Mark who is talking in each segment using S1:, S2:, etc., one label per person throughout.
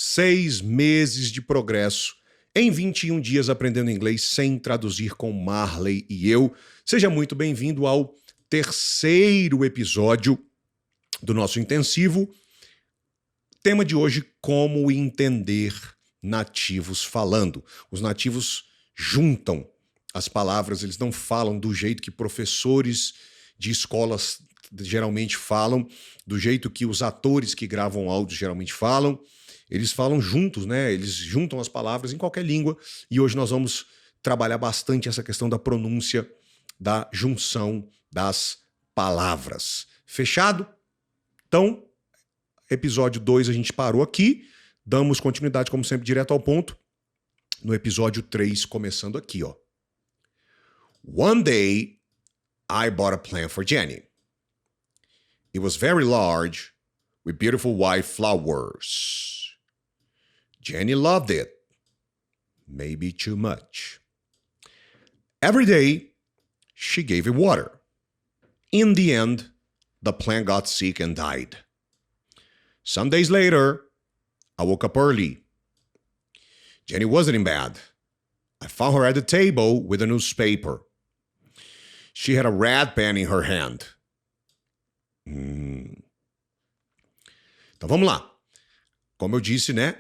S1: 6 meses de progresso em 21 dias aprendendo inglês sem traduzir com Marley e eu. Seja muito bem-vindo ao terceiro episódio do nosso intensivo. Tema de hoje, como entender nativos falando. Os nativos juntam as palavras, eles não falam do jeito que professores de escolas geralmente falam, do jeito que os atores que gravam áudio geralmente falam. Eles falam juntos, né? Eles juntam as palavras em qualquer língua e hoje nós vamos trabalhar bastante essa questão da pronúncia, da junção das palavras. Fechado? Então, episódio 2 a gente parou aqui, damos continuidade, como sempre, direto ao ponto, no episódio 3, começando aqui, ó. One day, I bought a plant for Jenny. It was very large, with beautiful white flowers. Jenny loved it, maybe too much. Every day, she gave it water. In the end, the plant got sick and died. Some days later, I woke up early. Jenny wasn't in bed. I found her at the table with a newspaper. She had a red pen in her hand. Então vamos lá. Como eu disse, né?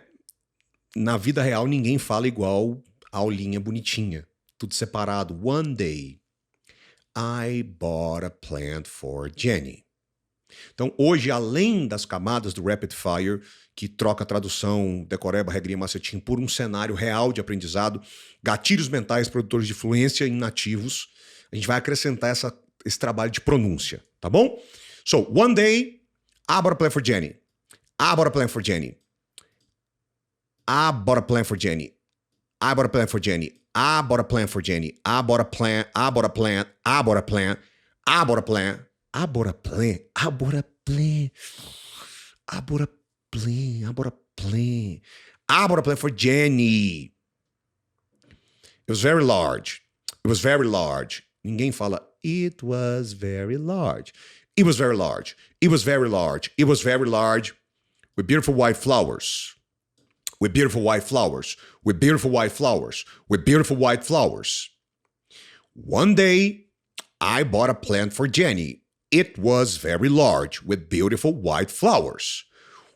S1: Na vida real, ninguém fala igual a aulinha bonitinha. Tudo separado. One day, I bought a plant for Jenny. Então, hoje, além das camadas do Rapid Fire, que troca a tradução, decoreba, regrinha, macetinho, por um cenário real de aprendizado, gatilhos mentais, produtores de fluência em nativos, a gente vai acrescentar esse trabalho de pronúncia, tá bom? So, one day, I bought a plant for Jenny. I bought a plant for Jenny. I bought a plant for Jenny. I bought a plant for Jenny. I bought a plant for Jenny. I bought a plant. I bought a plant. I bought a plant. I bought a plant. I bought a plant. I bought a plant. I bought a plant. I bought a plant. I bought a plant for Jenny. It was very large. It was very large. Ninguém fala it was very large. It was very large. It was very large. It was very large with beautiful white flowers. With beautiful white flowers, with beautiful white flowers, with beautiful white flowers. One day, I bought a plant for Jenny. It was very large, with beautiful white flowers.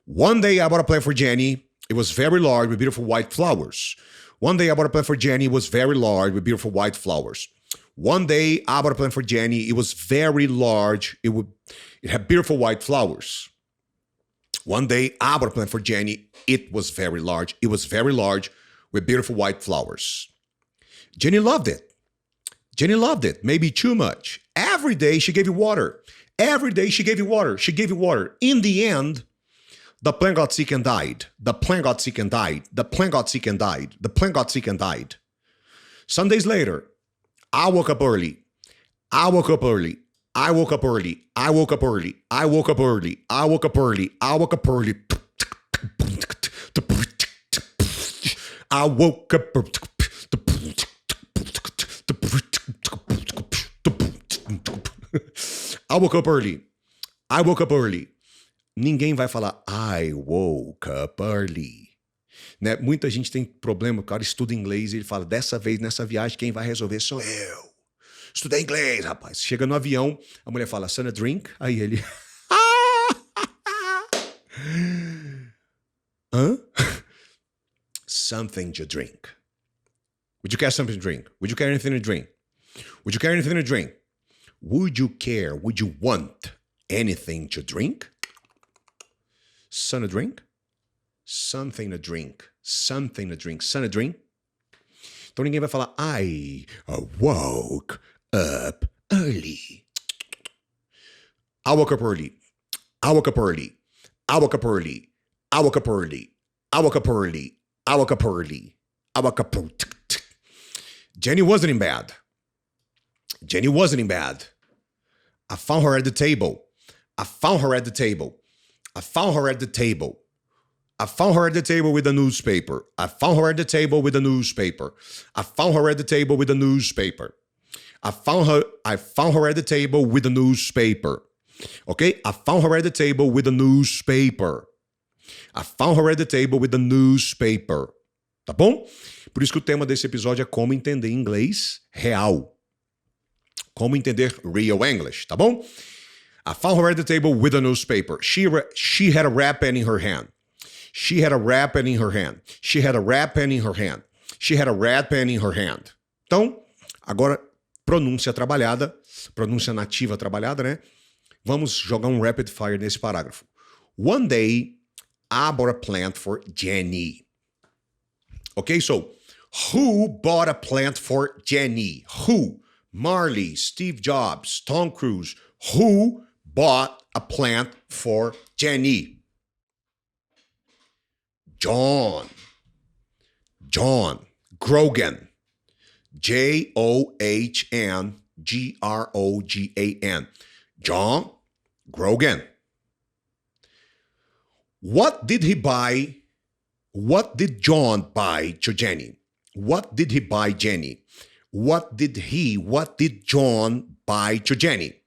S1: One day, I bought a plant for Jenny. It was very large, with beautiful white flowers. One day, I bought a plant for Jenny. It was very large, with beautiful white flowers. One day, I bought a plant for Jenny. It was very large. It had beautiful white flowers. One day, I bought a plant for Jenny. It was very large. It was very large with beautiful white flowers. Jenny loved it. Jenny loved it, maybe too much. Every day, she gave it water. Every day, she gave it water. She gave it water. In the end, the plant got sick and died. The plant got sick and died. The plant got sick and died. The plant got sick and died. Some days later, I woke up early. I woke up early. I woke up early. I woke up early. I woke up early. I woke up early. I woke up early. I woke up. I woke up early. I woke up early. Ninguém vai falar I woke up early. Né? Muita gente tem problema, o cara estuda inglês e ele fala, dessa vez, nessa viagem, quem vai resolver sou eu. Estudei inglês, rapaz. Chega no avião, a mulher fala, son a drink? Aí ele... Hã? Something to drink. Would you care something to drink? Would you care anything to drink? Would you care anything to drink? Would you care, would you want anything to drink? Son a drink? Something to drink. Something to drink. Son a drink? Então ninguém vai falar, I woke up early. I woke up early. I woke up early. I woke up early. I woke up early. I woke up early. I woke up early. I woke up early. Jenny wasn't in bed. Jenny wasn't in bed. I found her at the table. I found her at the table. I found her at the table. I found her at the table with a newspaper. I found her at the table with a newspaper. I found her at the table with a newspaper. I found her at the table with a newspaper. Okay? I found her at the table with a newspaper. I found her at the table with the newspaper. Tá bom? Por isso que o tema desse episódio é como entender inglês real. Como entender real English, tá bom? I found her at the table with a newspaper. She had a red pen in her hand. She had a red pen in her hand. She had a red pen in her hand. She had a red pen in her hand. Então, agora, pronúncia trabalhada, pronúncia nativa trabalhada, né? Vamos jogar um rapid fire nesse parágrafo. One day, I bought a plant for Jenny. Okay, so, who bought a plant for Jenny? Who? Marley, Steve Jobs, Tom Cruise. Who bought a plant for Jenny? John Grogan. John Grogan. John Grogan. What did he buy? What did John buy to Jenny? What did he buy Jenny? What did John buy to Jenny?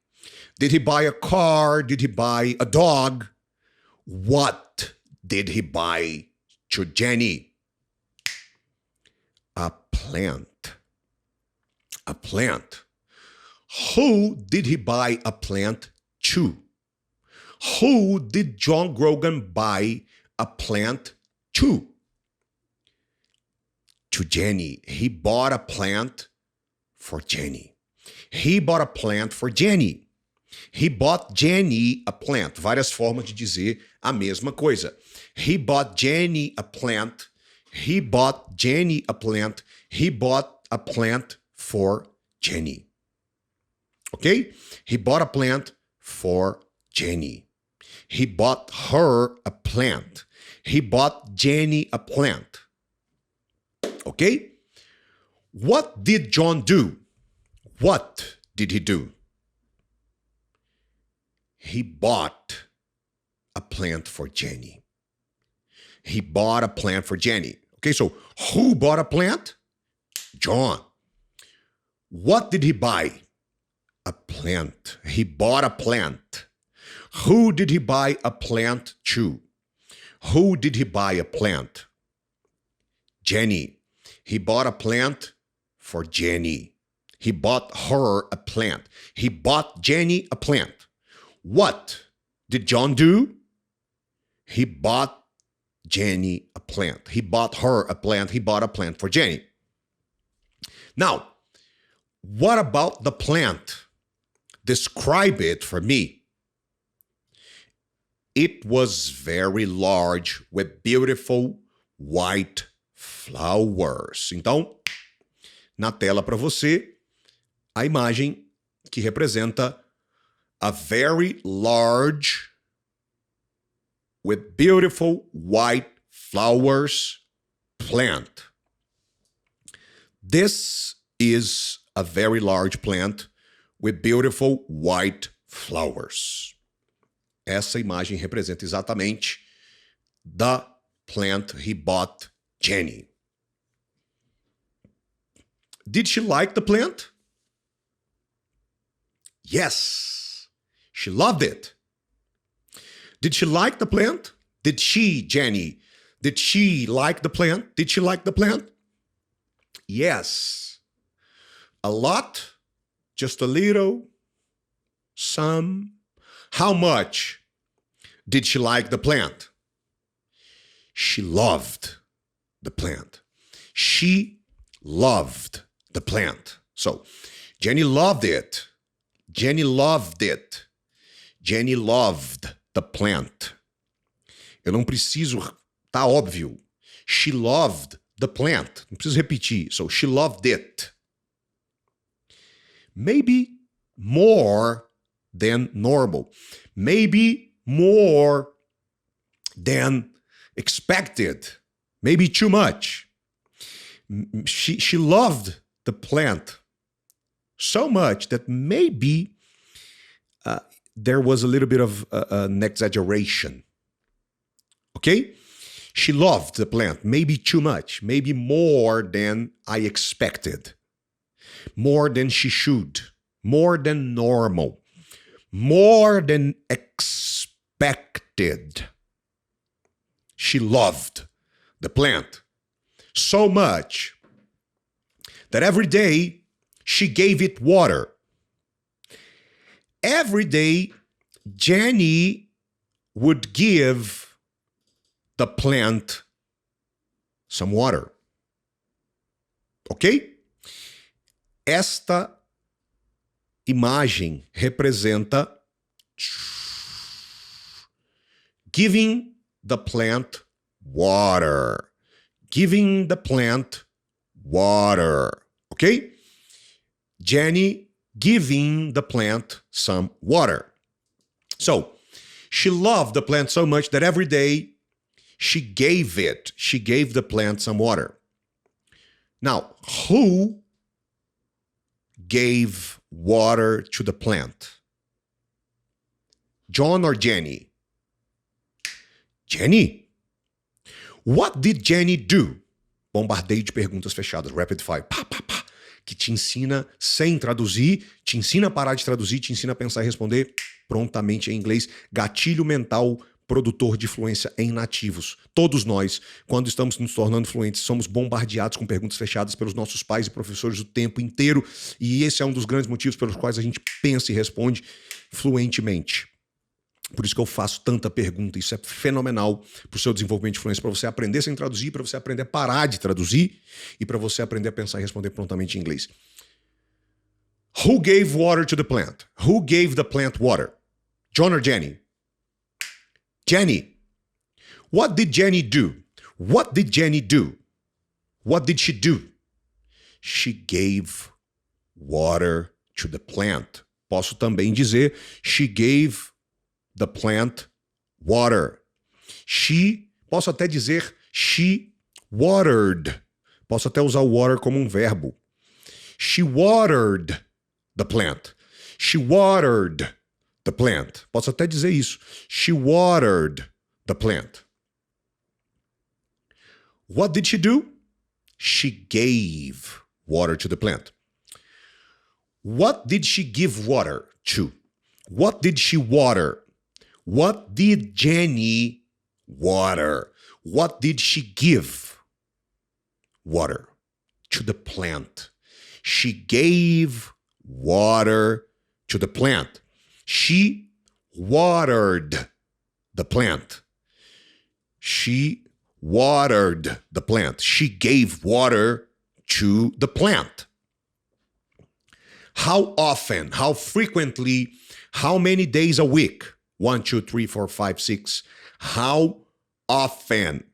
S1: Did he buy a car? Did he buy a dog? What did he buy to Jenny? A plant. A plant. Who did he buy a plant to? Who did John Grogan buy a plant to? To Jenny. He bought a plant for Jenny. He bought a plant for Jenny. He bought Jenny a plant. Várias formas de dizer a mesma coisa. He bought Jenny a plant. He bought Jenny a plant. He bought a plant for Jenny. Okay? He bought a plant for Jenny. He bought her a plant. He bought Jenny a plant. Okay? What did John do? What did he do? He bought a plant for Jenny. He bought a plant for Jenny. Okay, so who bought a plant? John. What did he buy? A plant. He bought a plant. Who did he buy a plant to? Who did he buy a plant? Jenny. He bought a plant for Jenny. He bought her a plant. He bought Jenny a plant. What did John do? He bought Jenny a plant. He bought her a plant. He bought a plant for Jenny. Now, what about the plant? Describe it for me. It was very large with beautiful white flowers. Então, na tela para você, a imagem que representa a very large with beautiful white flowers plant. This is a very large plant with beautiful white flowers. Essa imagem representa exatamente the plant he bought Jenny. Did she like the plant? Yes, she loved it. Did she like the plant? Did she, Jenny, did she like the plant? Did she like the plant? Yes. A lot? Just a little? Some? How much did she like the plant? She loved the plant. She loved the plant. So, Jenny loved it. Jenny loved it. Jenny loved the plant. Eu não preciso, tá óbvio. She loved the plant. Não preciso repetir. So, she loved it. Maybe more than normal. Maybe more than expected. Maybe too much. She loved the plant so much that maybe there was a little bit of an exaggeration. Okay? She loved the plant, maybe too much, maybe more than I expected, more than she should, more than normal, more than expected. She loved the plant so much that every day she gave it water. Every day, Jenny would give the plant some water. Ok? Esta imagem representa giving the plant water. Giving the plant water. Ok? Jenny giving the plant some water. So, she loved the plant so much that every day she gave the plant some water. Now, who gave water to the plant? John or Jenny? Jenny. What did Jenny do? Bombardeio de perguntas fechadas, rapid fire, pá, pá, pá, que te ensina sem traduzir, te ensina a parar de traduzir, te ensina a pensar e responder prontamente em inglês. Gatilho mental, produtor de fluência em nativos. Todos nós, quando estamos nos tornando fluentes, somos bombardeados com perguntas fechadas pelos nossos pais e professores o tempo inteiro, e esse é um dos grandes motivos pelos quais a gente pensa e responde fluentemente. Por isso que eu faço tanta pergunta. Isso é fenomenal para o seu desenvolvimento de fluência, para você aprender sem traduzir, para você aprender a parar de traduzir e para você aprender a pensar e responder prontamente em inglês. Who gave water to the plant? Who gave the plant water? John or Jenny? Jenny. What did Jenny do? What did Jenny do? What did she do? She gave water to the plant. Posso também dizer, she gave the plant water. Posso até dizer, she watered. Posso até usar o water como um verbo. She watered the plant. She watered the plant. Posso até dizer isso. She watered the plant. What did she do? She gave water to the plant. What did she give water to? What did she water? What did Jenny water? What did she give water to the plant? She gave water to the plant. She watered the plant. She watered the plant. She gave water to the plant. How often, how frequently, how many days a week? 1, 2, 3, 4, 5, 6. How often?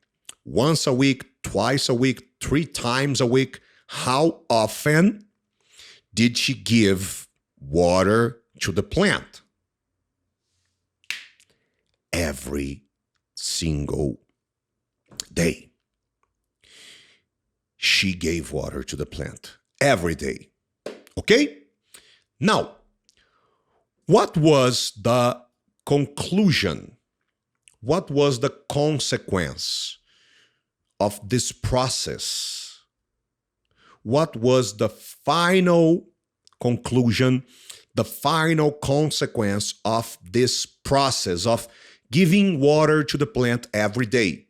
S1: Once a week, twice a week, 3 times a week. How often did she give water to the plant? Every single day. She gave water to the plant. Every day. Okay? Now, what was the conclusion? What was the consequence of this process? What was the final conclusion, the final consequence of this process of giving water to the plant every day?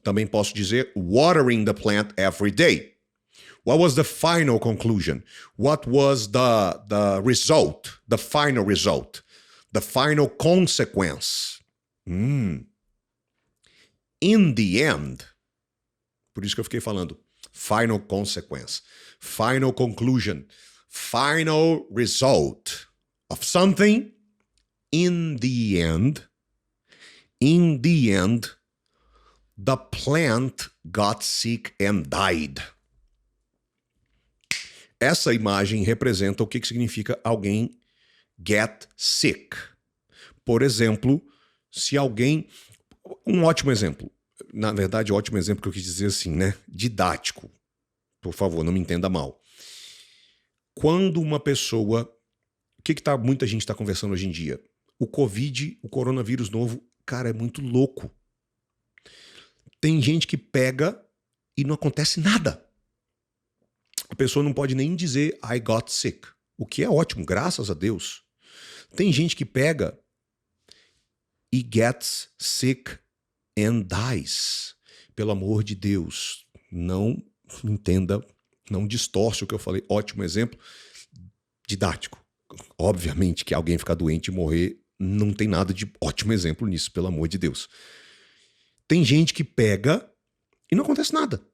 S1: Também posso dizer watering the plant every day. What was the final conclusion? What was the result, the final result, the final consequence? In the end, por isso que eu fiquei falando, final consequence, final conclusion, final result of something. In the end, the plant got sick and died. Essa imagem representa o que significa alguém get sick. Por exemplo, se alguém... Um ótimo exemplo. Na verdade, ótimo exemplo que eu quis dizer assim, né? Didático. Por favor, não me entenda mal. Quando uma pessoa... muita gente está conversando hoje em dia? O Covid, o coronavírus novo, cara, é muito louco. Tem gente que pega e não acontece nada. A pessoa não pode nem dizer I got sick. O que é ótimo, graças a Deus. Tem gente que pega e gets sick and dies. Pelo amor de Deus, não entenda, não distorce o que eu falei. Ótimo exemplo, didático. Obviamente que alguém ficar doente e morrer, não tem nada de ótimo exemplo nisso, pelo amor de Deus. Tem gente que pega e não acontece nada.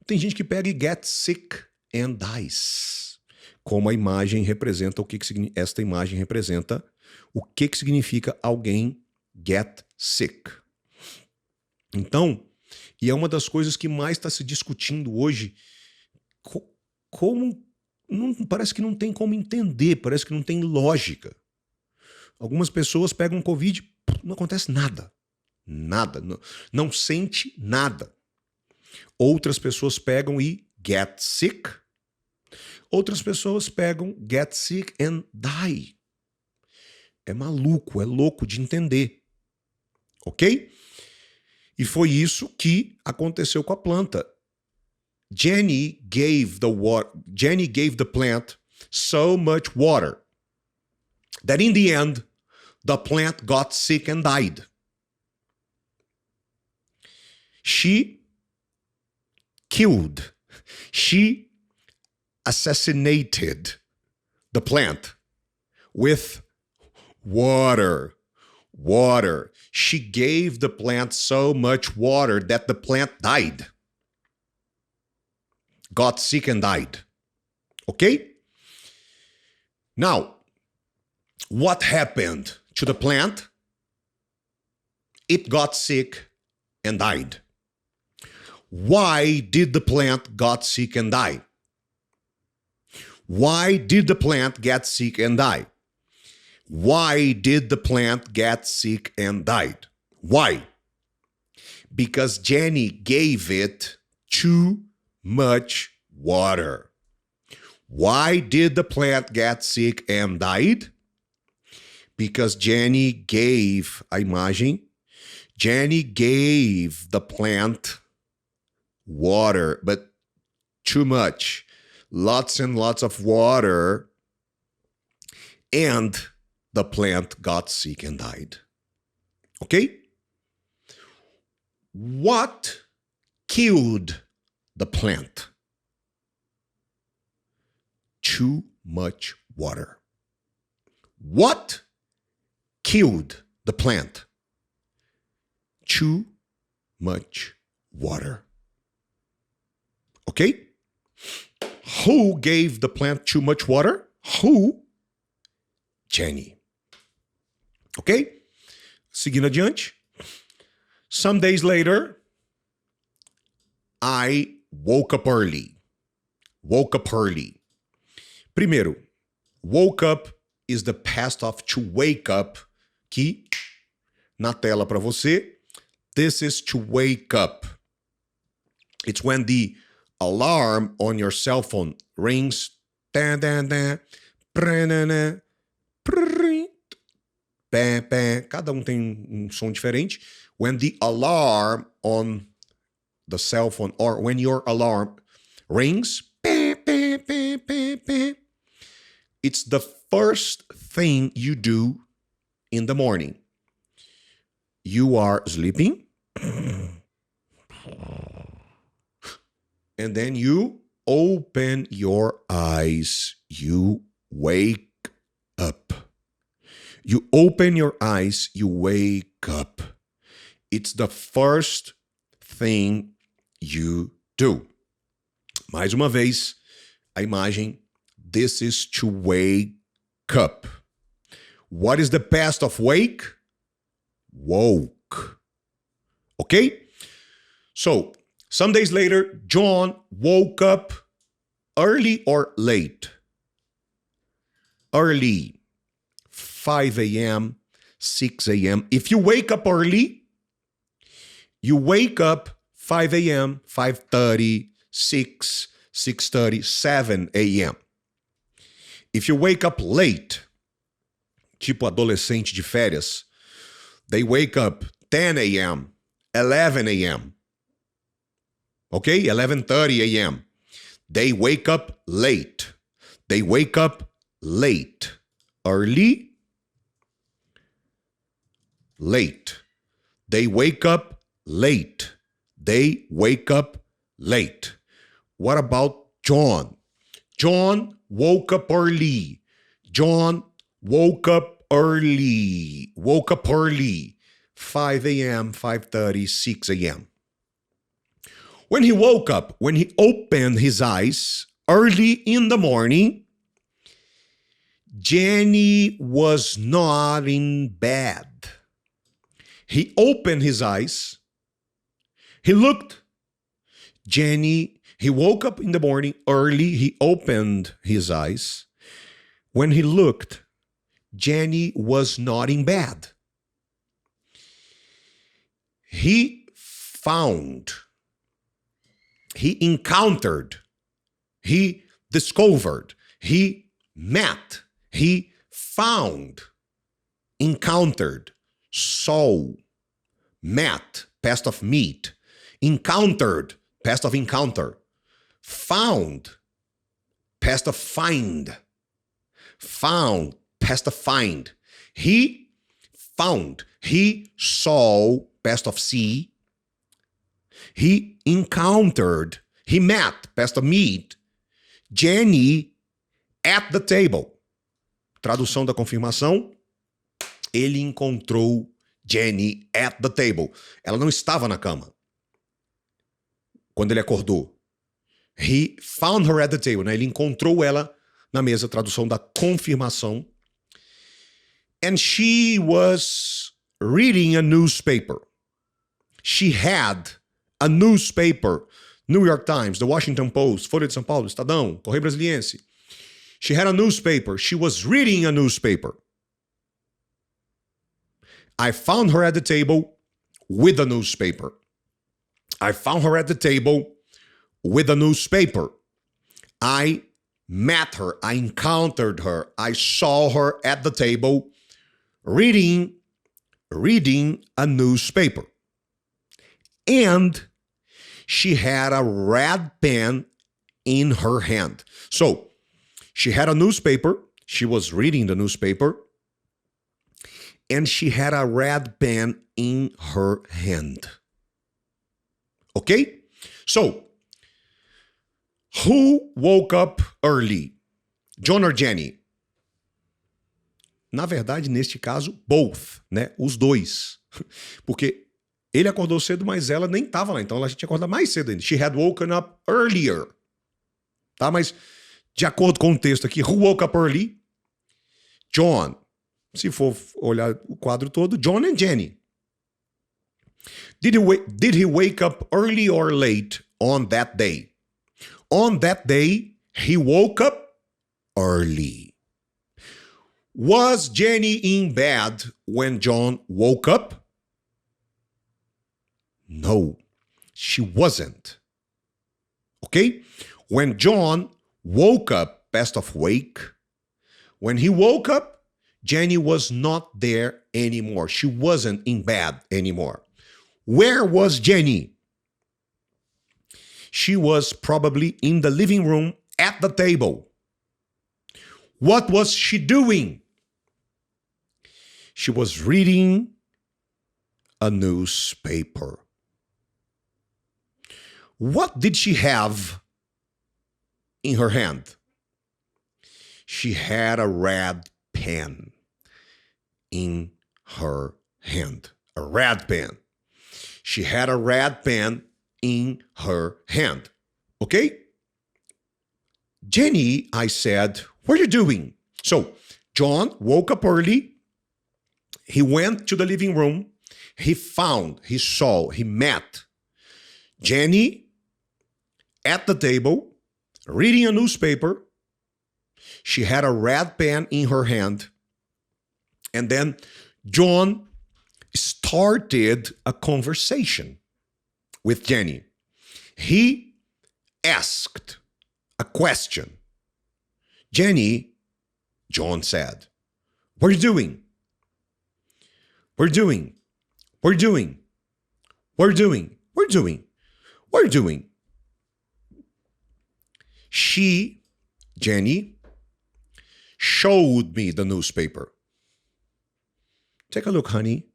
S1: Tem gente que pega e gets sick and dies. Como a imagem representa, esta imagem representa o que significa alguém get sick. Então, e é uma das coisas que mais está se discutindo hoje, como parece que não tem como entender, parece que não tem lógica. Algumas pessoas pegam Covid, não acontece nada. Nada. Não sente nada. Outras pessoas pegam e get sick. Outras pessoas pegam get sick and die. É maluco, é louco de entender. Ok? E foi isso que aconteceu com a planta. Jenny gave the plant so much water that in the end, the plant got sick and died. She assassinated the plant with water. She gave the plant so much water that the plant died. Got sick and died. Okay? Now, what happened to the plant? It got sick and died. Why did the plant got sick and die? Why did the plant get sick and die? Why did the plant get sick and died? Why? Because Jenny gave it too much water. Why did the plant get sick and died? Because Jenny gave the plant water, but too much. Lots and lots of water, and the plant got sick and died. Okay? What killed the plant? Too much water. What killed the plant? Too much water. Okay? Who gave the plant too much water? Who? Jenny. Ok? Seguindo adiante. Some days later, I woke up early. Primeiro, woke up is the past of to wake up, que na tela para você, this is to wake up. It's when the alarm on your cell phone rings. Cada um tem um som diferente. When the alarm on the cell phone, or when your alarm rings, it's the first thing you do in the morning. You are sleeping, and then you open your eyes. You wake up. You open your eyes, you wake up. It's the first thing you do. Mais uma vez, a imagem. This is to wake up. What is the past of wake? Woke. Okay? So, some days later, John woke up early or late? Early. 5 a.m., 6 a.m. If you wake up early, you wake up 5 a.m., 5:30, 6, 6:30, 7 a.m. If you wake up late, tipo adolescente de férias, they wake up 10 a.m., 11 a.m., okay? 11:30 a.m. They wake up late. They wake up late. Early, late. They wake up late. They wake up late. What about John? John woke up early. John woke up early. Woke up early. 5 a.m., 5:30, 6 a.m. When he woke up, when he opened his eyes early in the morning, Jenny was not in bed. He opened his eyes. He looked. He woke up in the morning early. He opened his eyes. When he looked, Jenny was not in bed. He encountered, he discovered, he met, he found, encountered, saw, met, past of meet, encountered, past of encounter, found, past of find, found, past of find. He found, he saw, past of see, he encountered, he met, past of meet, Jenny at the table. Tradução da confirmação, ele encontrou Jenny at the table. Ela não estava na cama quando ele acordou. He found her at the table, né? Ele encontrou ela na mesa, tradução da confirmação. And she was reading a newspaper. She had a newspaper. New York Times, The Washington Post, Folha de São Paulo, Estadão, Correio Brasiliense. She had a newspaper. She was reading a newspaper. I found her at the table with a newspaper. I found her at the table with a newspaper. I met her. I encountered her. I saw her at the table reading a newspaper. And she had a red pen in her hand. So, she had a newspaper. She was reading the newspaper. And she had a red pen in her hand. Okay? So, who woke up early? John or Jenny? Na verdade, neste caso, both, né? Os dois. Porque ele acordou cedo, mas ela nem estava lá. Então, ela tinha acordado mais cedo ainda. She had woken up earlier. Tá? Mas, de acordo com o texto aqui, who woke up early? John. Se for olhar o quadro todo, John and Jenny. Did he wake up early or late on that day? On that day, he woke up early. Was Jenny in bed when John woke up? No, she wasn't. Okay? When John woke up, past of wake, when he woke up, Jenny was not there anymore. She wasn't in bed anymore. Where was Jenny? She was probably in the living room at the table. What was she doing? She was reading a newspaper. What did she have in her hand? She had a red pen in her hand. A red pen. She had a red pen in her hand. Okay? Jenny, I said, what are you doing? So, John woke up early. He went to the living room. He found, he saw, he met Jenny at the table reading a newspaper. She had a red pen in her hand. And then John started a conversation with Jenny. He asked a question. Jenny, John said, what are you doing? What are you doing? What are you doing? What are you doing? What are you doing? What are you doing? She, Jenny, showed me the newspaper. Take a look, honey.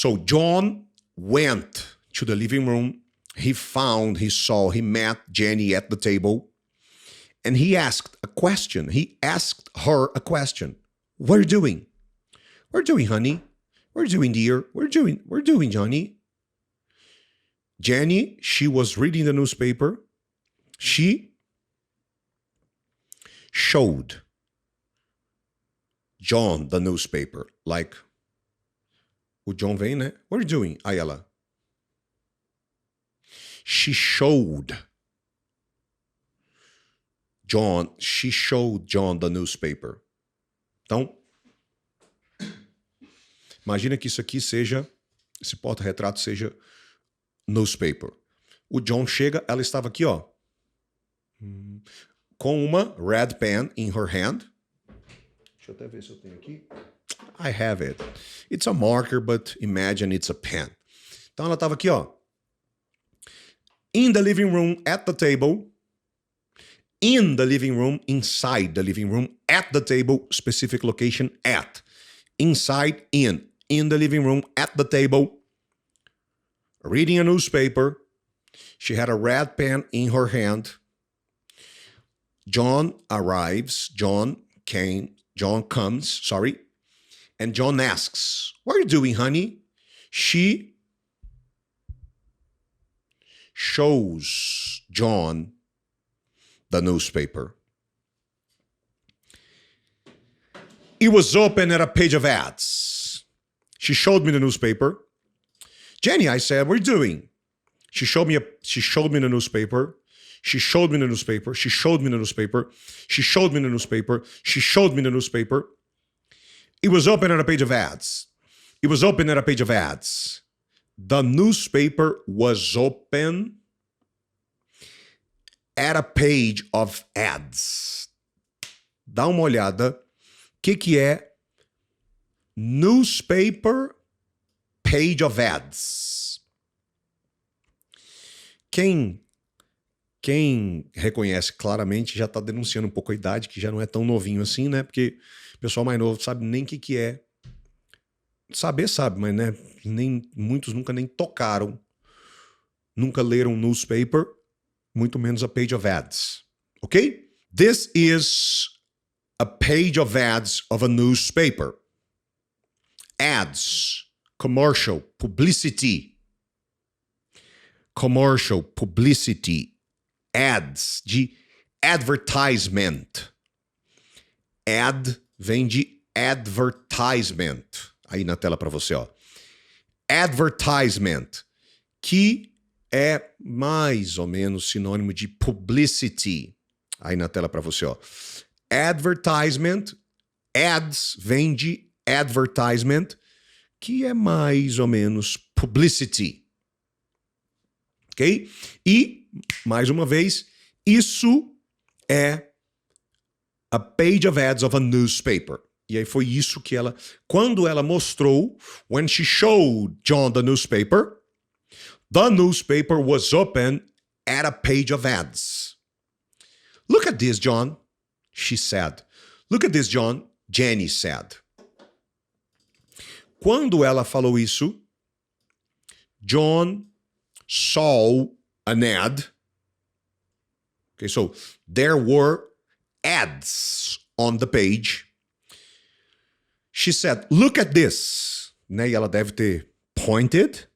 S1: So John went to the living room. He met Jenny at the table. And he asked a question. He asked her a question. What are you doing? What are you doing, honey? What are you doing, dear? What are you doing, Johnny? Jenny, she was reading the newspaper. She showed John the newspaper. Like, o John vem, né? What are you doing? Aí ela. She showed John the newspaper. Então, imagina que isso aqui seja, esse porta-retrato seja newspaper. O John chega, ela estava aqui, ó, com uma red pen in her hand. Deixa eu até ver se eu tenho aqui. I have it. It's a marker, but imagine it's a pen. Então ela estava aqui, ó. In the living room, at the table. In the living room, inside the living room, at the table, specific location, at. Inside, in. In the living room, at the table, reading a newspaper. She had a red pen in her hand. John comes, and John asks, what are you doing, honey? She shows John the newspaper. It was open at a page of ads. She showed me the newspaper. Jenny, I said, what are you doing? She showed me the newspaper. She showed me the newspaper. She showed me the newspaper. She showed me the newspaper. She showed me the newspaper. It was open at a page of ads. It was open at a page of ads. The newspaper was open at a page of ads. Dá uma olhada. O que é newspaper page of ads? Quem reconhece claramente já está denunciando um pouco a idade, que já não é tão novinho assim, né? Porque o pessoal mais novo sabe nem o que é. Saber sabe, mas né, muitos nunca nem tocaram, nunca leram newspaper, muito menos a page of ads. Ok? This is a page of ads of a newspaper. Ads, commercial, publicity. Commercial, publicity. Ads, de advertisement. Ad vem de advertisement. Aí na tela para você, ó. Advertisement, que é mais ou menos sinônimo de publicity. Aí na tela para você, ó. Advertisement, ads vem de advertisement, que é mais ou menos publicity. Ok? E, mais uma vez, isso é a page of ads of a newspaper. E aí foi isso que ela, quando ela mostrou, when she showed John the newspaper was open at a page of ads. Look at this, John, she said. Look at this, John, Jenny said. Quando ela falou isso, John saw an ad. Okay, so there were ads on the page. She said, look at this. Né? E ela deve ter pointed.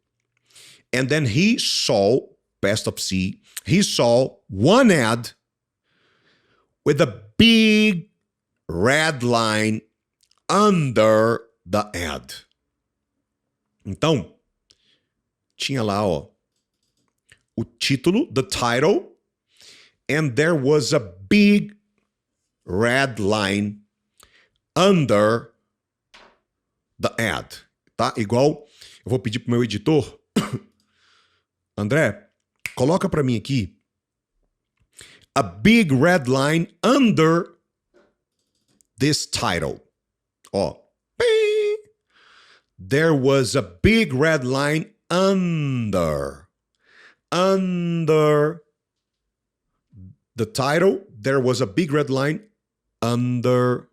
S1: And then he saw, past of C, he saw one ad with a big red line under the ad. Então, tinha lá, ó, o título, the title, and there was a big red line under the ad, tá? Igual, eu vou pedir pro meu editor, André, coloca para mim aqui, a big red line under this title. Ó, there was a big red line under the title, there was a big red line under,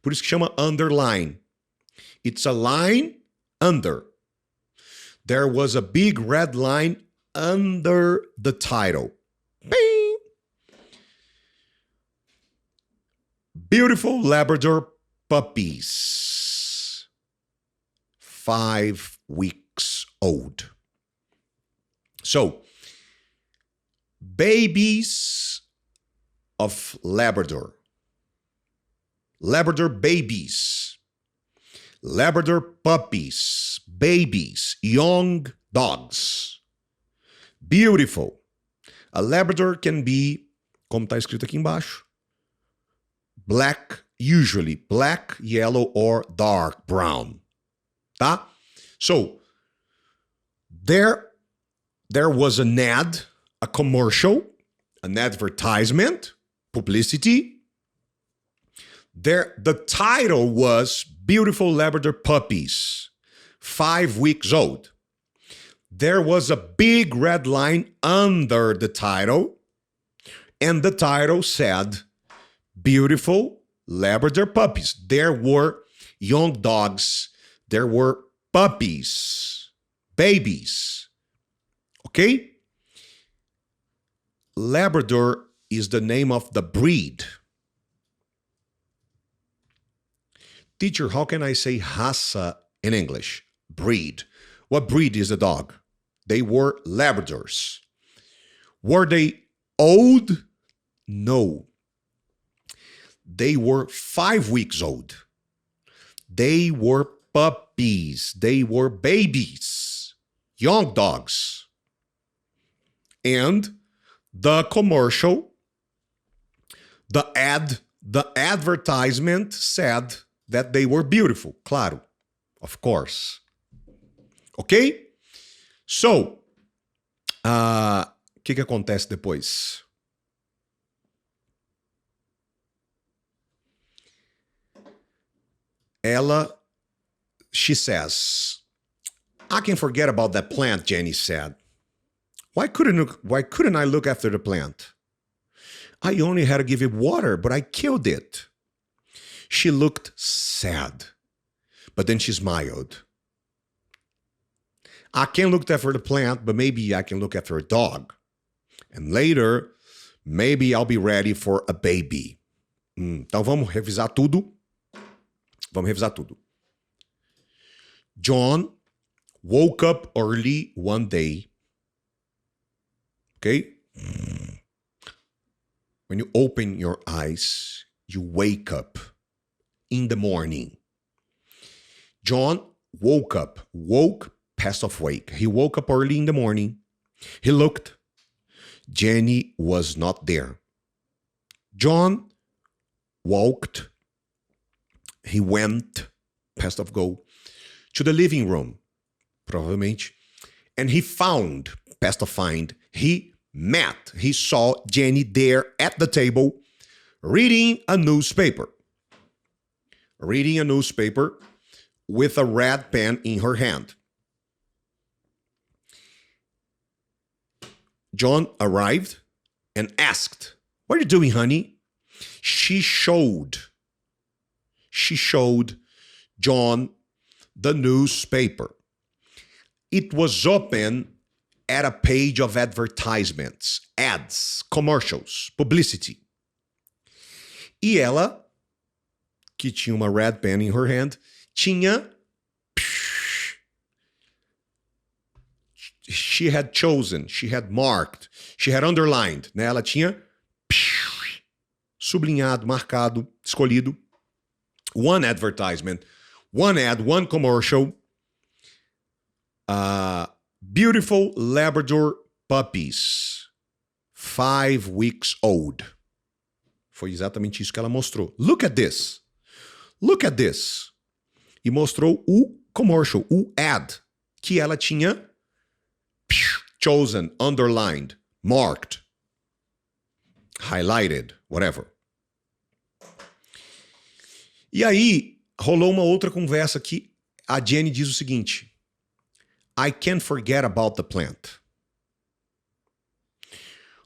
S1: por isso que chama underline. It's a line under. There was a big red line under the title. Bing! Beautiful Labrador puppies. 5 weeks old. So, babies of Labrador. Labrador babies. Labrador puppies. Babies. Young dogs. Beautiful. A Labrador can be, como está escrito aqui embaixo, black, usually black, yellow, or dark brown. Tá? So, there was an ad, a commercial, an advertisement, publicity. The title was Beautiful Labrador Puppies, 5 weeks old. There was a big red line under the title, and the title said, Beautiful Labrador Puppies. There were young dogs. There were puppies, babies. Okay? Labrador is the name of the breed. Teacher, how can I say raça in English? Breed. What breed is the dog? They were Labradors. Were they old? No. They were 5 weeks old. They were puppies. They were babies. Young dogs. And the commercial, the advertisement said that they were beautiful. Claro. Of course. Ok? So, que acontece depois? She says, I can forget about that plant, Jenny said. Why couldn't I look after the plant? I only had to give it water, but I killed it. She looked sad, but then she smiled. I can't look after the plant, but maybe I can look after a dog. And later, maybe I'll be ready for a baby. Então vamos revisar tudo. John woke up early one day. Okay? When you open your eyes, you wake up in the morning. John woke past of wake. He woke up early in the morning. He looked. Jenny was not there. John walked. He went, past of go, to the living room, provavelmente. And he found, past of find, he saw Jenny there at the table reading a newspaper. Reading a newspaper with a red pen in her hand. John arrived and asked, "What are you doing, honey?" She showed John the newspaper. It was open at a page of advertisements, ads, commercials, publicity. E ela, que tinha uma red pen in her hand, she had chosen, she had marked, she had underlined, né? Ela tinha sublinhado, marcado, escolhido one advertisement, one ad, one commercial. Beautiful Labrador puppies, 5 weeks old. Foi exatamente isso que ela mostrou. Look at this. Look at this. E mostrou o commercial, o ad, que ela tinha chosen, underlined, marked, highlighted, whatever. E aí, rolou uma outra conversa que a Jenny diz o seguinte: I can't forget about the plant.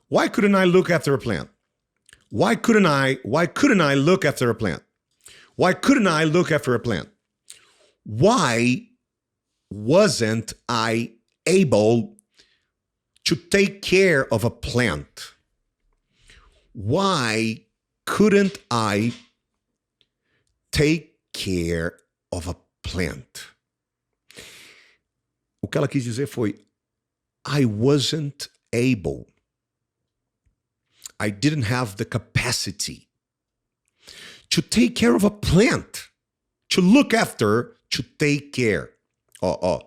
S1: Why couldn't I look after a plant? Why couldn't I look after a plant? Why couldn't I look after a plant? Why wasn't I able to take care of a plant? Why couldn't I take care of a plant? O que ela quis dizer foi, I wasn't able. I didn't have the capacity to take care of a plant. To look after, to take care. Ó,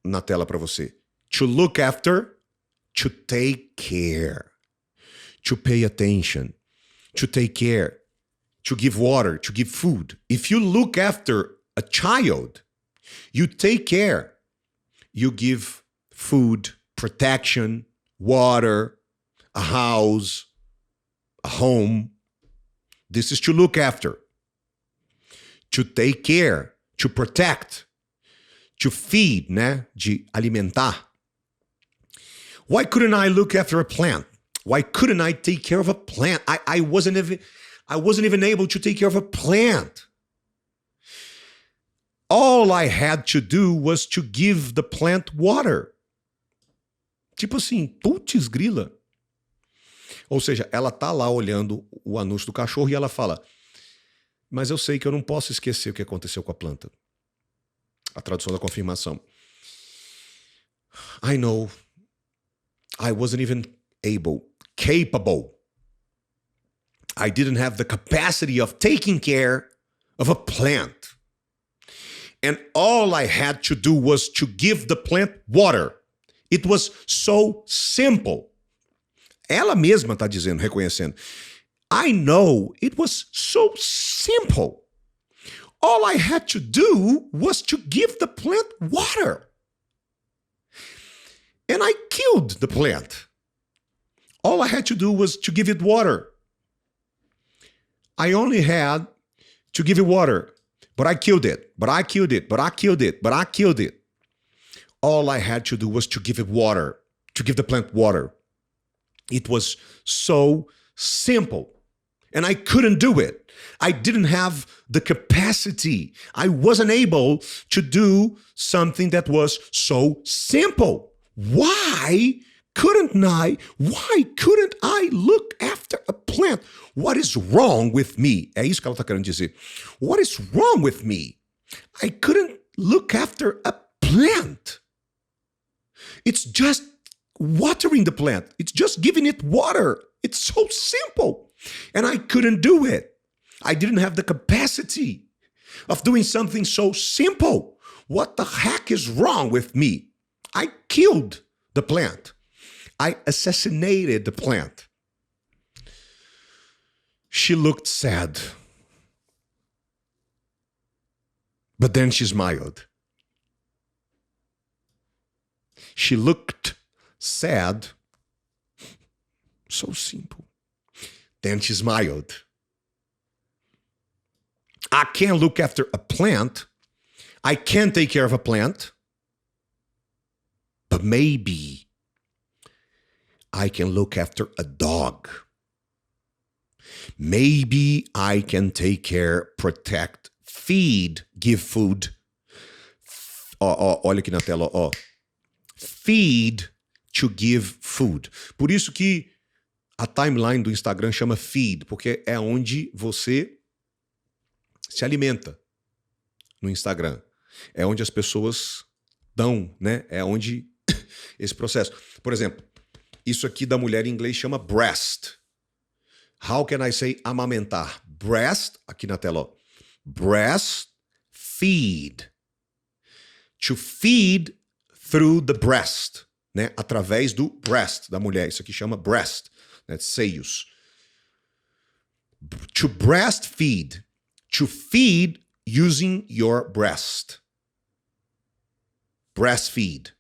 S1: na tela para você. To look after, to take care. To pay attention. To take care. To give water, to give food. If you look after a child, you take care. You give food, protection, water, a house, a home. This is to look after. To take care, to protect, to feed, né? De alimentar. Why couldn't I look after a plant? Why couldn't I take care of a plant? I wasn't even able to take care of a plant. All I had to do was to give the plant water. Tipo assim, putz grila. Ou seja, ela tá lá olhando o anúncio do cachorro e ela fala, mas eu sei que eu não posso esquecer o que aconteceu com a planta. A tradução da confirmação. I know. I wasn't even capable. I didn't have the capacity of taking care of a plant. And all I had to do was to give the plant water. It was so simple. Ela mesma está dizendo, reconhecendo. I know it was so simple. All I had to do was to give the plant water. And I killed the plant. All I had to do was to give it water. I only had to give it water. But I killed it. But I killed it. But I killed it. But I killed it. All I had to do was to give it water. To give the plant water. It was so simple. And I couldn't do it. I didn't have the capacity. I wasn't able to do something that was so simple. Why couldn't I look after a plant? What is wrong with me? É isso que ela está querendo dizer. What is wrong with me? I couldn't look after a plant. It's just watering the plant. It's just giving it water. It's so simple. And I couldn't do it. I didn't have the capacity of doing something so simple. What the heck is wrong with me? I killed the plant. I assassinated the plant. She looked sad. But then she smiled. She looked sad. So simple. Then she smiled. I can't look after a plant. I can't take care of a plant. But maybe I can look after a dog. Maybe I can take care, protect, feed, give food. Olha aqui na tela, ó. Feed to give food. Por isso que a timeline do Instagram chama feed, porque é onde você se alimenta no Instagram. É onde as pessoas dão, né? É onde esse processo. Por exemplo, isso aqui da mulher em inglês chama breast. How can I say amamentar? Breast, aqui na tela, ó. Breast, feed. To feed through the breast, né? Através do breast da mulher. Isso aqui chama breast, né? Seios. To breastfeed. To feed using your breast. Breastfeed.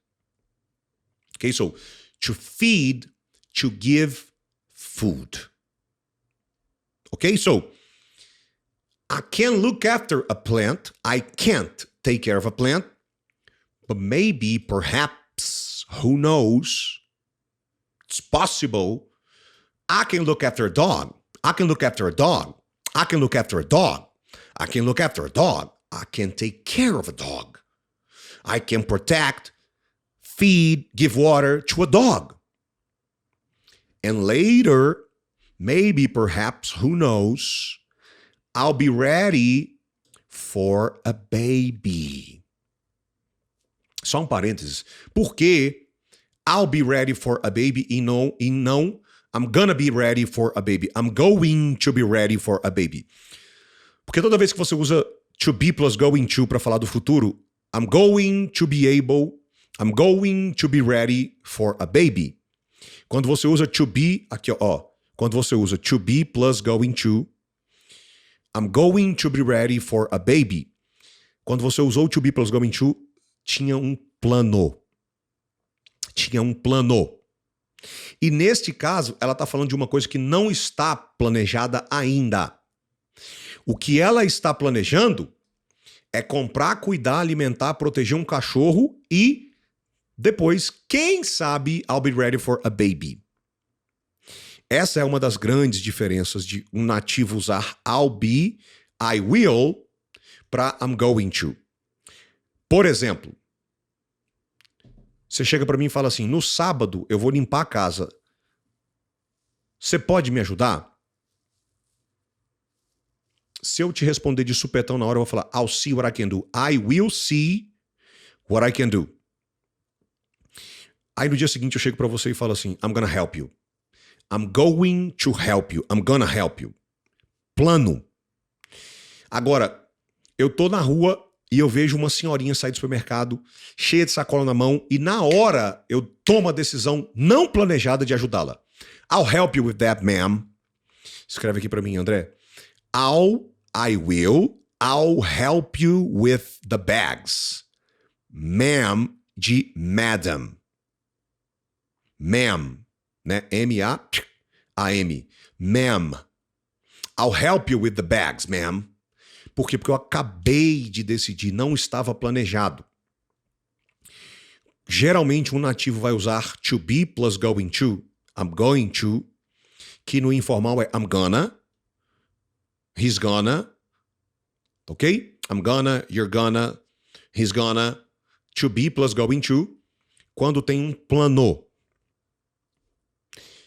S1: Okay, so to feed, to give food. Okay, so I can look after a plant. I can't take care of a plant. But maybe, perhaps, who knows? It's possible. I can look after a dog. I can look after a dog. I can look after a dog. I can look after a dog. I can take care of a dog. I can protect, feed, give water to a dog. And later, maybe, perhaps, who knows, I'll be ready for a baby. Só um parênteses. Por que I'll be ready for a baby e não I'm gonna be ready for a baby. I'm going to be ready for a baby. Porque toda vez que você usa to be plus going to para falar do futuro, I'm going to be ready for a baby. Quando você usa to be, aqui ó, quando você usa to be plus going to, I'm going to be ready for a baby. Quando você usou to be plus going to, tinha um plano. Tinha um plano. E neste caso, ela está falando de uma coisa que não está planejada ainda. O que ela está planejando é comprar, cuidar, alimentar, proteger um cachorro e depois, quem sabe, I'll be ready for a baby. Essa é uma das grandes diferenças de um nativo usar I'll be, I will, para I'm going to. Por exemplo, você chega para mim e fala assim, no sábado eu vou limpar a casa. Você pode me ajudar? Se eu te responder de supetão na hora, eu vou falar, I'll see what I can do. I will see what I can do. Aí no dia seguinte eu chego para você e falo assim, I'm gonna help you. I'm going to help you. I'm gonna help you. Plano. Agora, eu tô na rua e eu vejo uma senhorinha sair do supermercado, cheia de sacola na mão, e na hora eu tomo a decisão não planejada de ajudá-la. I'll help you with that, ma'am. Escreve aqui para mim, André. I'll help you with the bags. Ma'am de madam. Ma'am, né? M-A-M. Ma'am. I'll help you with the bags, ma'am. Por quê? Porque eu acabei de decidir, não estava planejado. Geralmente um nativo vai usar to be plus going to, I'm going to, que no informal é I'm gonna, he's gonna, ok? I'm gonna, you're gonna, he's gonna, to be plus going to, quando tem um plano.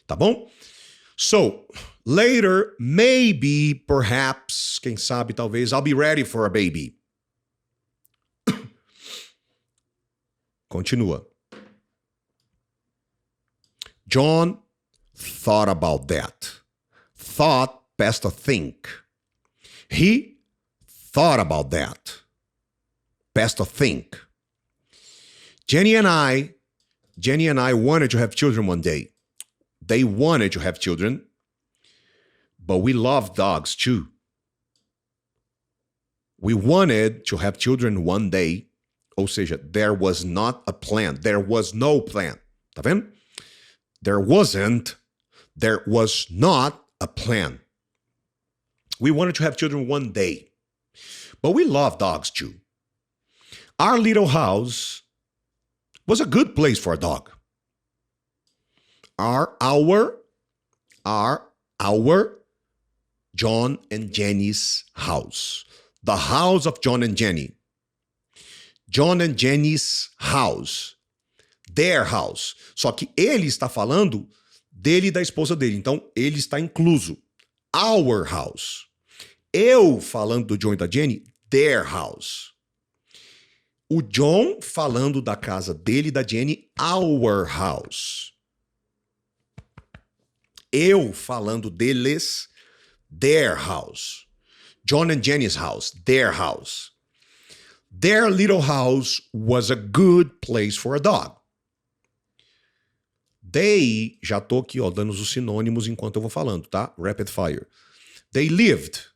S1: Tá bom? So, later, maybe, perhaps, quem sabe, talvez, I'll be ready for a baby. Continua. John thought about that. Thought, past a think. He thought about that. Past a think. Jenny and I wanted to have children one day. They wanted to have children, but we love dogs too. We wanted to have children one day, ou seja, there was not a plan. There was no plan. Tá vendo? There was not a plan. We wanted to have children one day, but we love dogs too. Our little house was a good place for a dog. Our John and Jenny's house. The house of John and Jenny. John and Jenny's house. Their house. Só que ele está falando dele e da esposa dele. Então, ele está incluso. Our house. Eu falando do John e da Jenny, their house. O John falando da casa dele e da Jenny, our house. Eu falando deles, their house. John and Jenny's house, their house. Their little house was a good place for a dog. They, já tô aqui, ó, dando os sinônimos enquanto eu vou falando, tá? Rapid fire. They lived.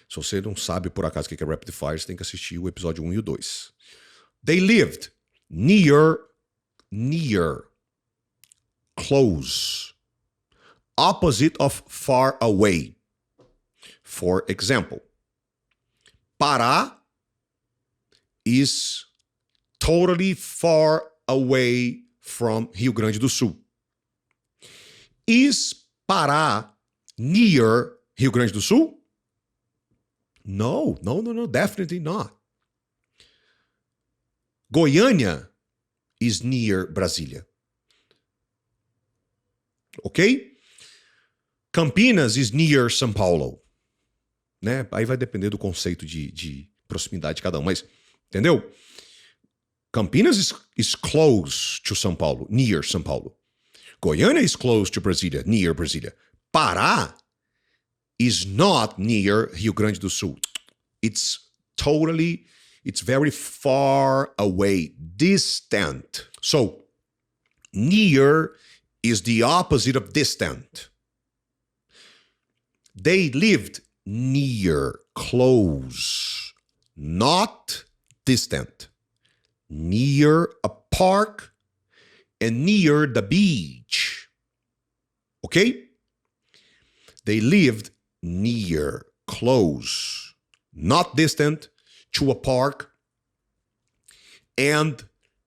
S1: Se você não sabe por acaso o que é rapid fire, você tem que assistir o episódio 1 e o 2. They lived near, close, opposite of far away. For example, Pará is totally far away from Rio Grande do Sul. Is Pará near Rio Grande do Sul? No, definitely not. Goiânia is near Brasília. Ok? Campinas is near São Paulo. Né? Aí vai depender do conceito de proximidade de cada um, mas entendeu? Campinas is close to São Paulo, near São Paulo. Goiânia is close to Brasília, near Brasília. Pará is not near Rio Grande do Sul. It's very far away, distant. So, near is the opposite of distant. They lived near, close, not distant. Near a park and near the beach. Okay? They lived near, close, not distant, to a park and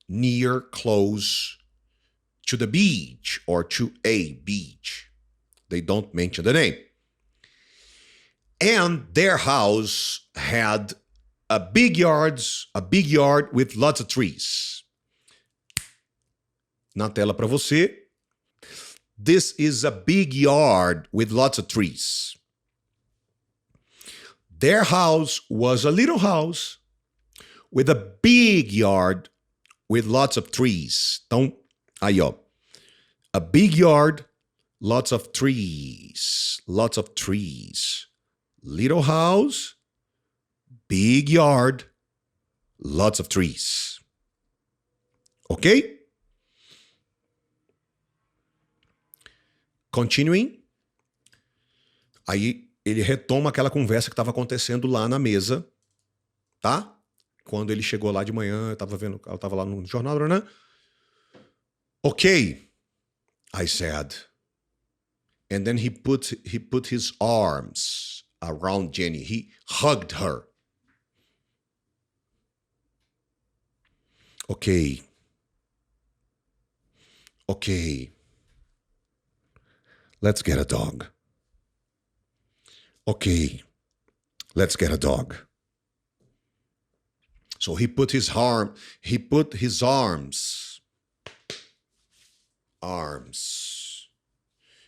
S1: near, close to the beach or to a beach. They don't mention the name. And their house had a big yard with lots of trees. Na tela para você. This is a big yard with lots of trees. Their house was a little house with a big yard with lots of trees. Então, aí ó. A big yard, lots of trees. Lots of trees. Little house, big yard, lots of trees. Ok? Continuing. Aí ele retoma aquela conversa que estava acontecendo lá na mesa, tá? Quando ele chegou lá de manhã, eu estava lá no jornal, né? Ok, I said. And then he put his arms around Jenny. He hugged her. Okay. Let's get a dog. Okay. Let's get a dog. So he put his arms,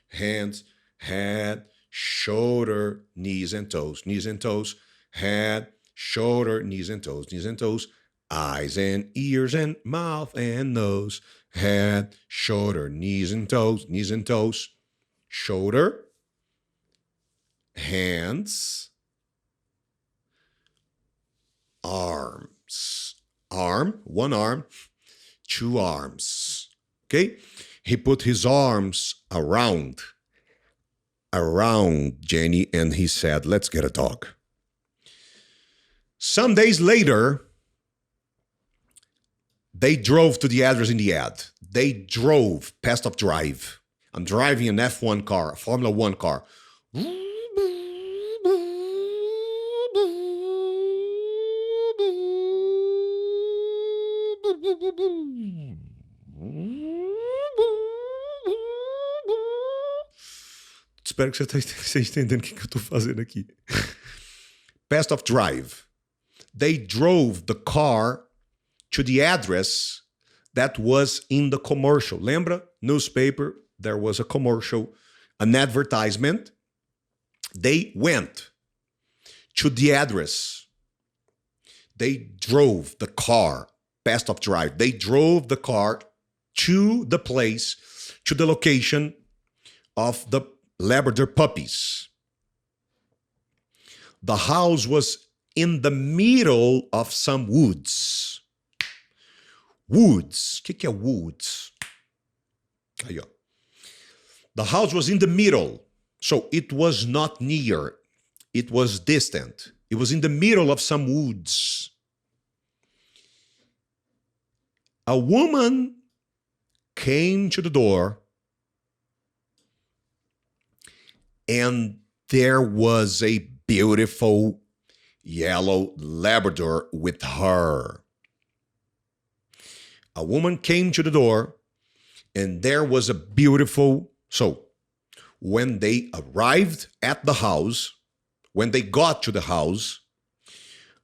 S1: hands, head, shoulder, knees and toes, head, shoulder, knees and toes, eyes and ears and mouth and nose, head, shoulder, knees and toes, shoulder, hands, arms, one arm, two arms, okay? He put his arms around Jenny and he said, let's get a dog. Some days later, they drove to the address in the ad. They drove past of drive. I'm driving an F1 car, a Formula 1 car. Espero que você esteja entendendo o que eu estou fazendo aqui. Past of drive. They drove the car to the address that was in the commercial. Lembra? Newspaper, there was a commercial, an advertisement. They went to the address. They drove the car, past of drive. They drove the car to the place, to the location of the Labrador puppies. The house was in the middle of some woods. Woods. O que é woods? Aí, ó. The house was in the middle. So it was not near. It was distant. It was in the middle of some woods. A woman came to the door and there was a beautiful yellow Labrador with her. A woman came to the door and there was a beautiful... So, when they arrived at the house, when they got to the house,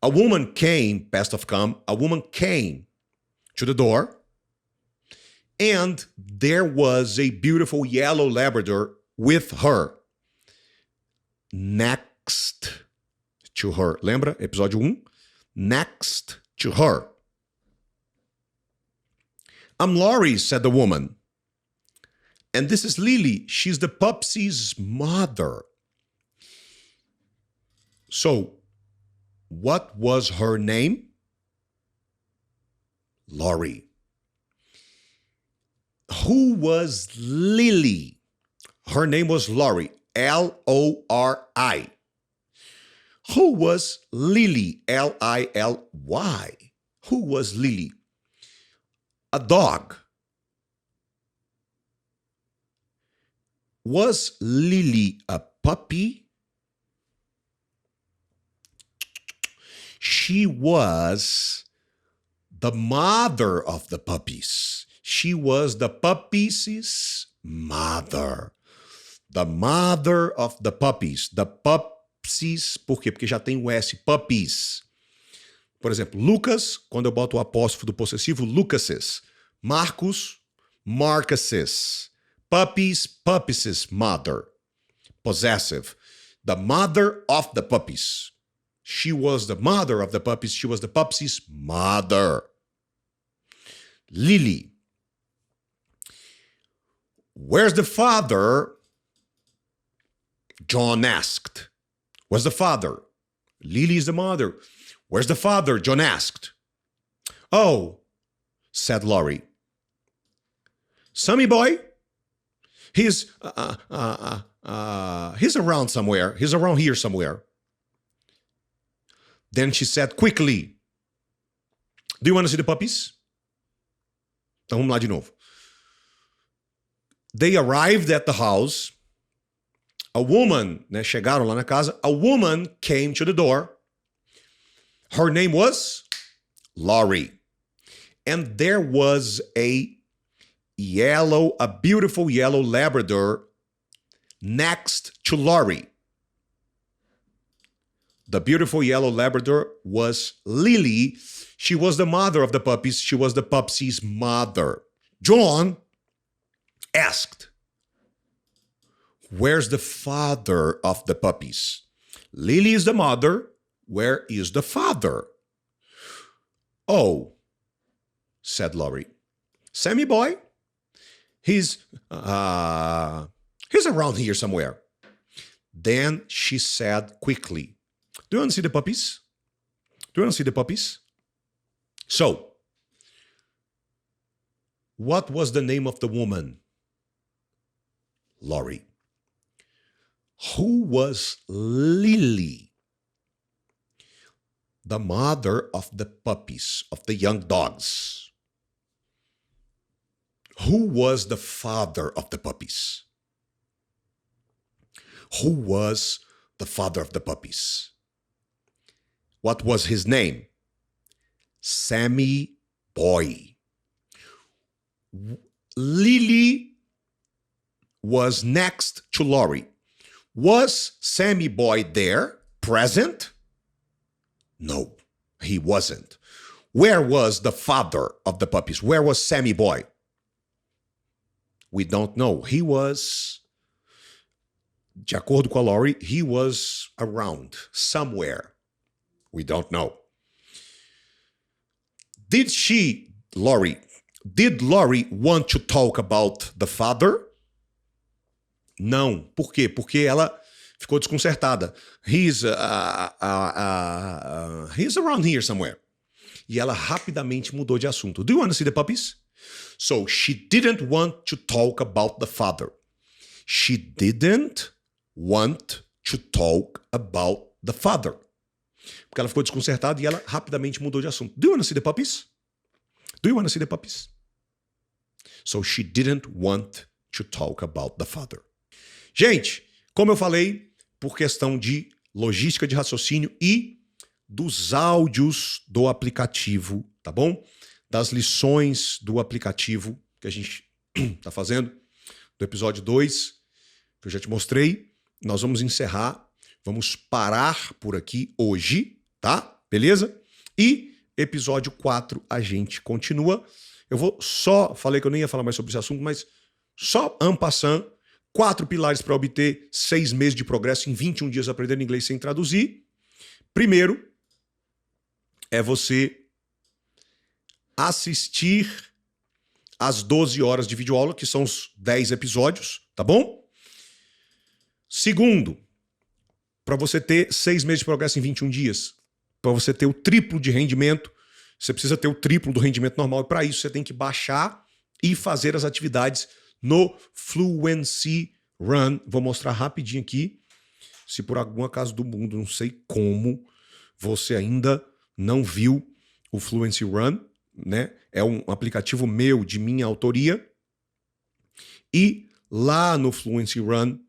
S1: a woman came, past of come, a woman came to the door, and there was a beautiful yellow Labrador with her. Next to her. Lembra? Episódio 1. Next to her. I'm Laurie, said the woman. And this is Lily. She's the pupsy's mother. So, what was her name? Laurie. Who was Lily? Her name was Laurie. L-O-R-I. Who was Lily? L-I-L-Y. Who was Lily? A dog. Was Lily a puppy? She was the mother of the puppies. She was the puppies' mother. The mother of the puppies. The puppies, por quê? Porque já tem o S, puppies. Por exemplo, Lucas, quando eu boto o apóstrofo do possessivo, Lucases. Marcos, Marcuses. Puppies, puppies' mother. Possessive. The mother of the puppies. She was the mother of the puppies. She was the puppies' mother. Lily. Where's the father? John asked. Where's the father? Lily is the mother. Where's the father? John asked. Oh, said Laurie. Sammy boy? He's around somewhere. He's around here somewhere. Then she said quickly, do you want to see the puppies? Então vamos lá de novo. They arrived at the house. A woman, né, chegaram lá na casa. A woman came to the door. Her name was Laurie. And there was a beautiful yellow Labrador next to Laurie. The beautiful yellow Labrador was Lily. She was the mother of the puppies. She was the puppies' mother. John asked, where's the father of the puppies? Lily is the mother. Where is the father? Oh, said Laurie. Sammy boy? He's around here somewhere. Then she said quickly, do you want to see the puppies? Do you want to see the puppies? So, what was the name of the woman? Laurie. Who was Lily? The mother of the puppies, of the young dogs. Who was the father of the puppies? Who was the father of the puppies? What was his name? Sammy Boy. Lily was next to Laurie. Was Sammy Boy there, present? No, he wasn't. Where was the father of the puppies? Where was Sammy Boy? We don't know. He was, de acordo com a Laurie, he was around, somewhere. We don't know. Did Laurie want to talk about the father? Não. Por quê? Porque ela ficou desconcertada. He's around here somewhere. E ela rapidamente mudou de assunto. Do you want to see the puppies? So she didn't want to talk about the father. She didn't want to talk about the father. Porque ela ficou desconcertada e ela rapidamente mudou de assunto. Do you want to see the puppies? Do you want to see the puppies? So she didn't want to talk about the father. Gente, como eu falei, por questão de logística de raciocínio e dos áudios do aplicativo, tá bom? Das lições do aplicativo que a gente tá fazendo, do episódio 2, que eu já te mostrei, nós vamos encerrar, vamos parar por aqui hoje, tá? Beleza? E episódio 4 a gente continua. Eu vou só, falei que eu nem ia falar mais sobre esse assunto, mas só en passant, 4 pilares para obter 6 meses de progresso em 21 dias aprendendo inglês sem traduzir. Primeiro, é você assistir às 12 horas de videoaula, que são os 10 episódios, tá bom? Segundo, para você ter 6 meses de progresso em 21 dias, para você ter o triplo de rendimento, você precisa ter o triplo do rendimento normal, e para isso você tem que baixar e fazer as atividades no Fluency Run. Vou mostrar rapidinho aqui, se por algum acaso do mundo, não sei como, você ainda não viu o Fluency Run, né? É um aplicativo meu, de minha autoria, e lá no Fluency Run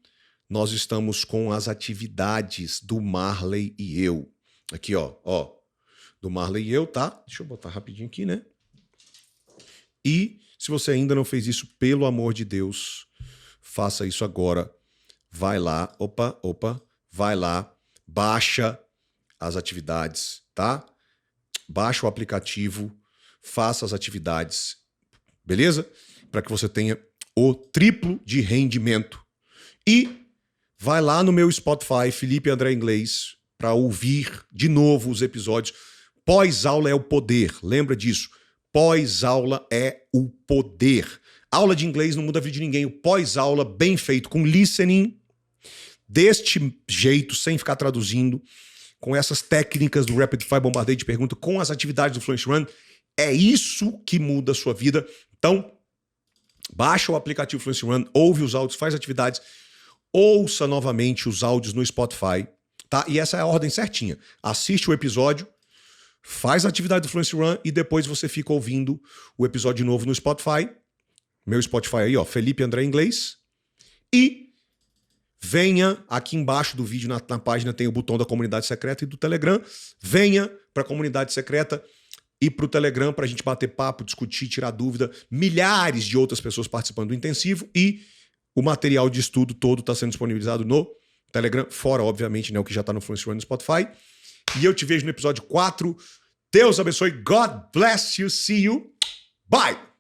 S1: nós estamos com as atividades do Marley e eu. Aqui, ó, do Marley e eu, tá? Deixa eu botar rapidinho aqui, né? E se você ainda não fez isso, pelo amor de Deus, faça isso agora. Vai lá, vai lá, baixa as atividades, tá? Baixa o aplicativo, faça as atividades, beleza? Para que você tenha o triplo de rendimento. E vai lá no meu Spotify, Felipe André Inglês, para ouvir de novo os episódios. Pós-aula é o poder, lembra disso. Pós-aula é o poder. Aula de inglês não muda a vida de ninguém. O pós-aula bem feito, com listening, deste jeito, sem ficar traduzindo, com essas técnicas do Rapid Fire, bombardeio de pergunta, com as atividades do Fluency Run, é isso que muda a sua vida. Então, baixa o aplicativo Fluency Run, ouve os áudios, faz atividades, ouça novamente os áudios no Spotify, tá? E essa é a ordem certinha. Assiste o episódio, faz a atividade do Fluency Run e depois você fica ouvindo o episódio novo no Spotify. Meu Spotify aí, ó, Felipe André Inglês. E venha aqui embaixo do vídeo, na página tem o botão da comunidade secreta e do Telegram. Venha para a comunidade secreta e para o Telegram para a gente bater papo, discutir, tirar dúvida. Milhares de outras pessoas participando do intensivo e o material de estudo todo está sendo disponibilizado no Telegram, fora, obviamente, né, o que já está no Fluency Run no Spotify. E eu te vejo no episódio 4. Deus abençoe. God bless you. See you. Bye!